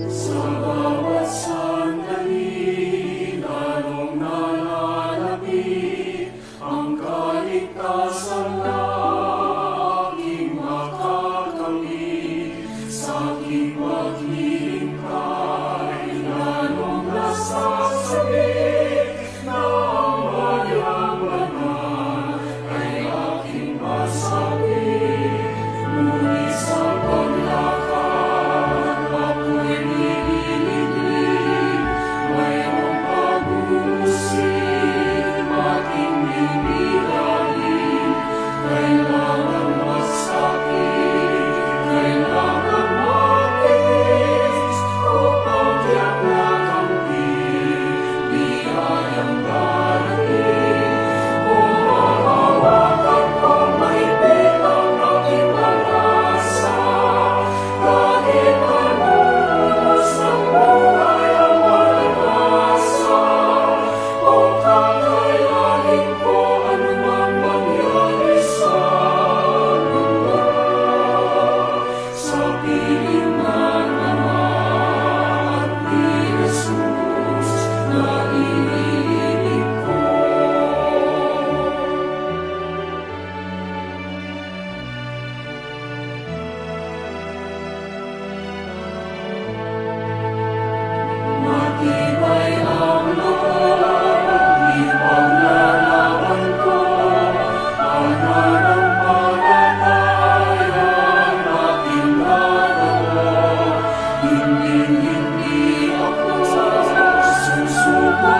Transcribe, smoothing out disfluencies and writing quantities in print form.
Sa bawat sandali, lalong nalalapit ang kaligtasan na aking makakamit. Sa aking paghihintay, lalong nasasabik na ang mayaman ay aking masakit. Ngunit sa paglakad, ako'y nililiglig. Mayroong pag-uusig, matinding ilalim. Kailangan masakit, kailangan matiis, upang tiyak na kamtin, biyayang darating. Hahawakan ko mahigpit ang aking pag-asa, kahit manunos ng buhay ang malagasa. Kung kakayanin ko anumang mangyari sa mundo, sa piling ng Ama at ni Jesus na iniibig ko. Matibay ang loob, ipaglalaban ko, pananampalatayang aking gagawin. Hindi ako susuko.